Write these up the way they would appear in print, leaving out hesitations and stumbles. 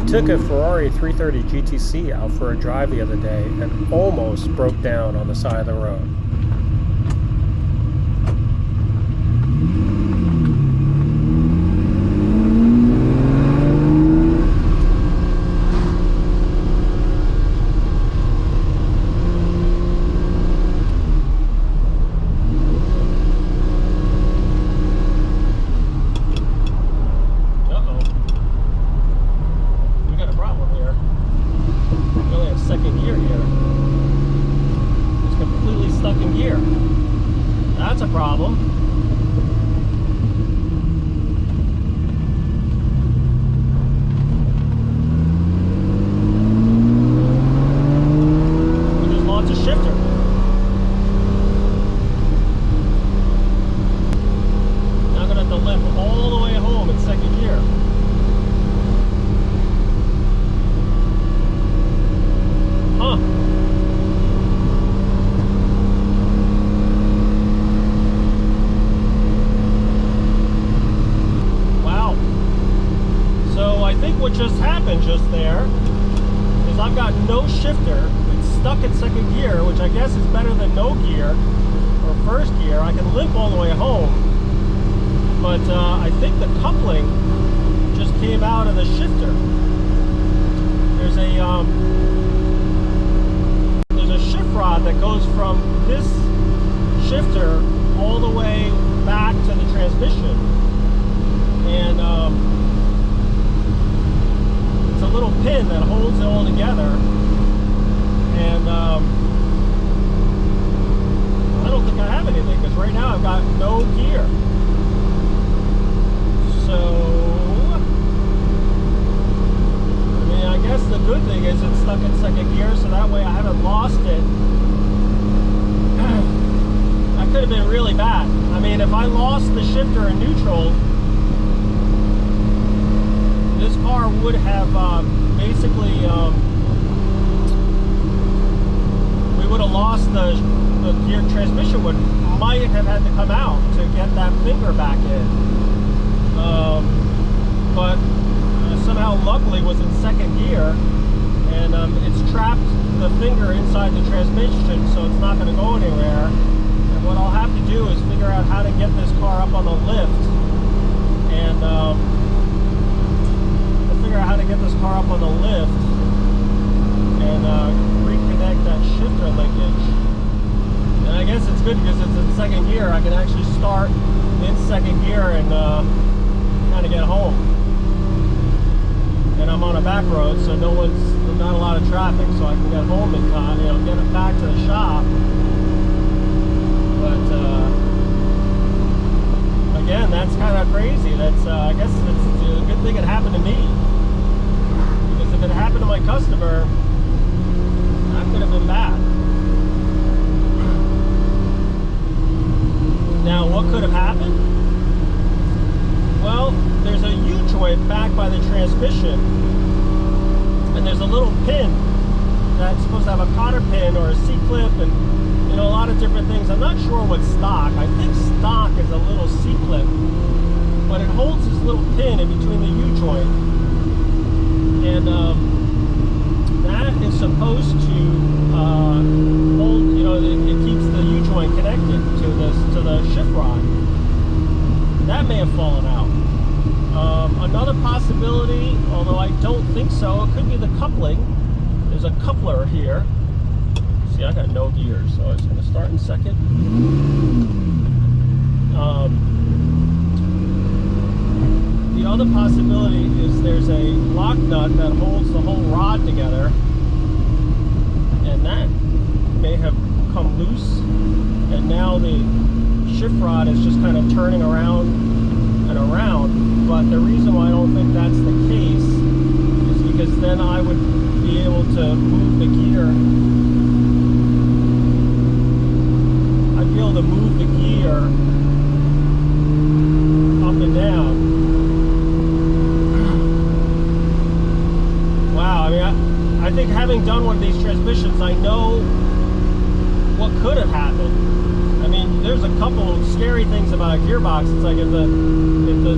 took a Ferrari 330 GTC out for a drive the other day and almost broke down on the side of the road. That's a problem. We just launched a shifter. Now I'm going to have to limp all the way home in second gear. Huh. What just happened just there is I've got no shifter. It's stuck in second gear, which I guess is better than no gear or first gear. I can limp all the way home, but I think the coupling just came out of the shifter. There's a shift rod that goes from this shifter all the way back to the transmission, and it's a little pin that holds it all together, and I don't think I have anything because right now I've got no gear. So I mean, I guess the good thing is it's stuck in second gear, so that way I haven't lost it. That could have been really bad. I mean, if I lost the shifter in neutral, this car would have basically, we would have lost the gear. Transmission might have had to come out to get that finger back in. But somehow luckily was in second gear, and it's trapped the finger inside the transmission, so it's not going to go anywhere. And what I'll have to do is figure out how to get this car up on the lift, and figure out how to get this car up on the lift and reconnect that shifter linkage. And I guess it's good because it's in second gear. I can actually start in second gear and kind of get home. And I'm on a back road, so there's not a lot of traffic, so I can get home in time, get it back to the shop. But again, that's kind of crazy. That's I guess it's a good thing it happened to me. If it happened to my customer, that could have been bad. Now, what could have happened? Well, there's a U-joint back by the transmission, and there's a little pin that's supposed to have a cotter pin or a C-clip, and a lot of different things. I'm not sure what's stock. I think stock is a little C-clip, but it holds this little pin in between the U-joint. And that is supposed to hold, it keeps the U-joint connected to the shift rod. That may have fallen out. Another possibility, although I don't think so, it could be the coupling. There's a coupler here. See, I got no gears, so it's going to start in second. The other possibility is there's a lock nut that holds the whole rod together, and that may have come loose, and now the shift rod is just kind of turning around and around. But the reason why I don't think that's the case is because then I would be able to move the gear. I'd be able to move the gear up and down. I think having done one of these transmissions, I know what could have happened. I mean, there's a couple couple scary things about a gearbox. It's like if the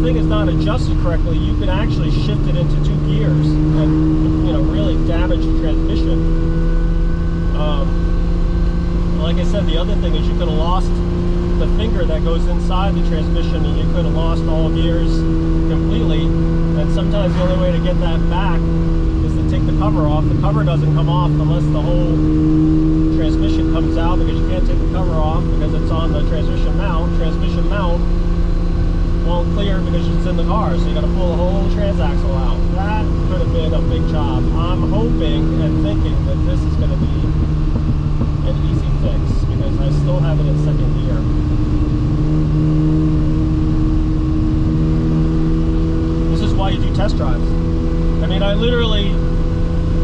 thing is not adjusted correctly, you can actually shift it into 2 gears and, you know, really damage the transmission. Like I said, the other thing is you could have lost the finger that goes inside the transmission, and you could have lost all gears completely. And sometimes the only way to get that back is to take the cover off. The cover doesn't come off unless the whole transmission comes out, because you can't take the cover off because it's on the transmission mount. Transmission mount won't clear because it's in the car, so you got to pull the whole transaxle out. That could have been a big job. I'm hoping and thinking that this is going to be an easy fix, because I still have it in 2nd gear. This is why you do test drives. I mean, I literally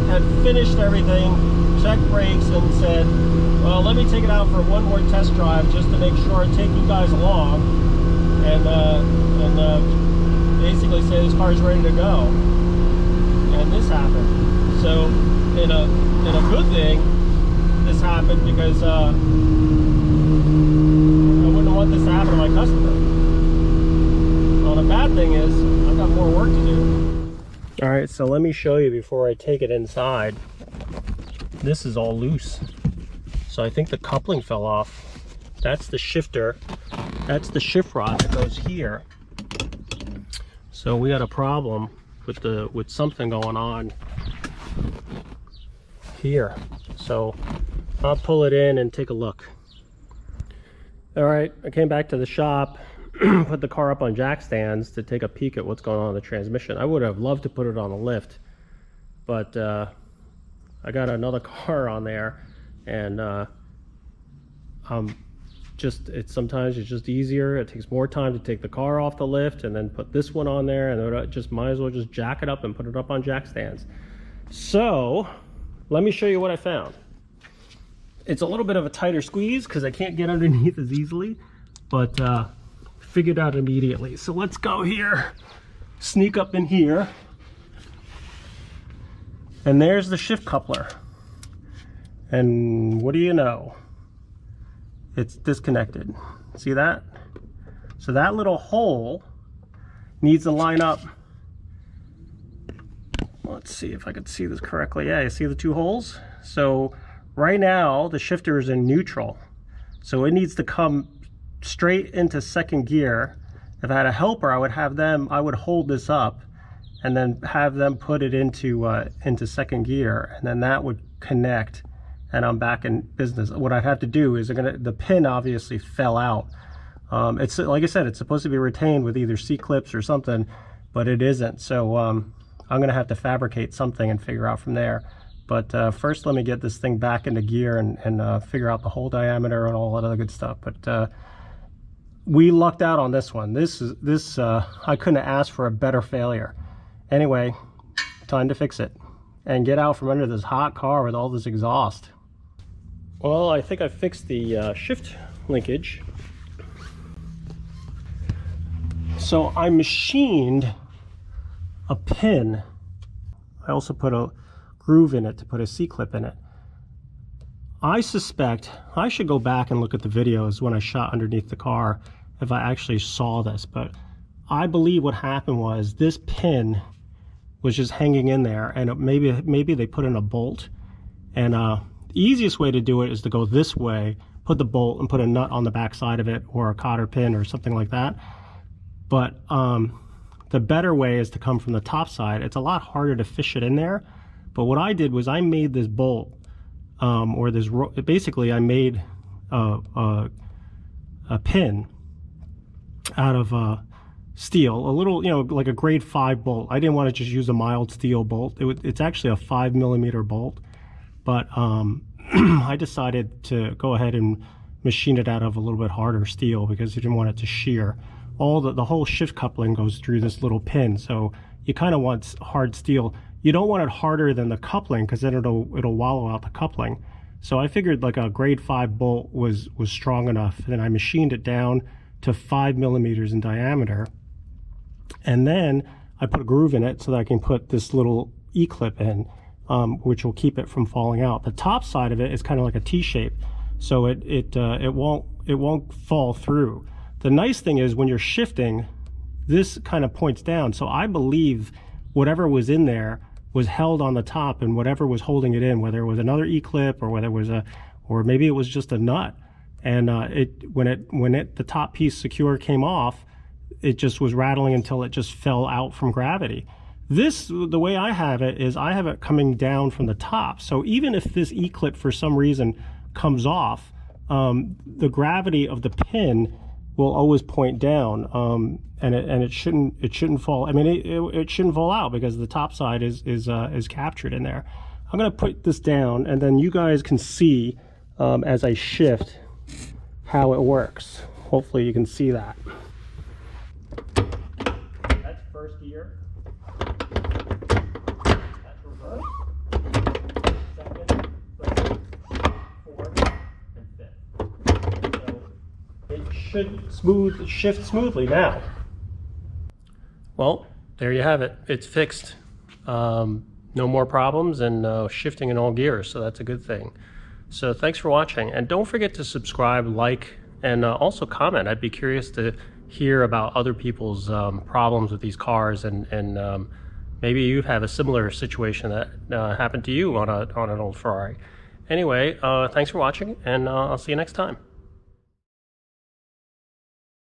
had finished everything, checked brakes, and said, well, let me take it out for one more test drive just to make sure, take you guys along, and basically say this car is ready to go. And this happened. So in a good thing, this happened, because I wouldn't want this to happen to my customer. Well, the bad thing is I've got more work to do. All right, so let me show you before I take it inside. This is all loose. So I think the coupling fell off. That's the shifter. That's the shift rod that goes here. So we got a problem with something going on here. So I'll pull it in and take a look. All right, I came back to the shop, put the car up on jack stands to take a peek at what's going on in the transmission. I would have loved to put it on a lift, but I got another car on there, and sometimes it's just easier. It takes more time to take the car off the lift and then put this one on there, and I just might as well just jack it up and put it up on jack stands. So let me show you what I found. It's a little bit of a tighter squeeze because I can't get underneath as easily, but figured out immediately. So let's go here, sneak up in here, and there's the shift coupler. And what do you know? It's disconnected. See that? So that little hole needs to line up. Let's see if I can see this correctly. Yeah, you see the 2 holes? So right now the shifter is in neutral, so it needs to come straight into 2nd gear. If I had a helper, I would hold this up and then have them put it into 2nd gear, and then that would connect, and I'm back in business. What I'd have to do is the pin obviously fell out. It's like I said, it's supposed to be retained with either C-clips or something, but it isn't. So I'm gonna have to fabricate something and figure out from there. But first, let me get this thing back into gear and figure out the hole diameter and all that other good stuff. But we lucked out on this one. I couldn't have asked for a better failure. Anyway, time to fix it and get out from under this hot car with all this exhaust. Well, I think I fixed the shift linkage. So I machined a pin. I also put a groove in it to put a C-clip in it. I suspect I should go back and look at the videos when I shot underneath the car if I actually saw this, but I believe what happened was this pin was just hanging in there, and maybe they put in a bolt, and the easiest way to do it is to go this way, put the bolt and put a nut on the back side of it, or a cotter pin or something like that. But the better way is to come from the top side. It's a lot harder to fish it in there, but what I did was I made this bolt, basically I made a pin out of steel, a little, like a grade 5 bolt. I didn't want to just use a mild steel bolt. It's actually a 5mm bolt, but I decided to go ahead and machine it out of a little bit harder steel because I didn't want it to shear. The whole shift coupling goes through this little pin, so you kind of want hard steel. You don't want it harder than the coupling because then it'll wallow out the coupling. So I figured like a grade 5 bolt was strong enough, and then I machined it down to 5mm in diameter, and then I put a groove in it so that I can put this little E-clip in, which will keep it from falling out. The top side of it is kind of like a T-shape, so it won't fall through. The nice thing is when you're shifting, this kind of points down. So I believe whatever was in there was held on the top, and whatever was holding it in, whether it was another E-clip or whether it was or maybe it was just a nut. And when the top piece secure came off, it just was rattling until it just fell out from gravity. The way I have it is I have it coming down from the top. So even if this E-clip for some reason comes off, the gravity of the pin will always point down, and it shouldn't fall. I mean, it shouldn't fall out because the top side is captured in there. I'm gonna put this down, and then you guys can see as I shift how it works. Hopefully you can see that. That's first gear. That's reverse. Second, third, fourth, and fifth. So it should shift smoothly now. Well, there you have it. It's fixed. No more problems, and shifting in all gears, so that's a good thing. So thanks for watching, and don't forget to subscribe, like, and also comment. I'd be curious to hear about other people's problems with these cars, and maybe you have a similar situation that happened to you on an old Ferrari. Anyway, thanks for watching, and I'll see you next time.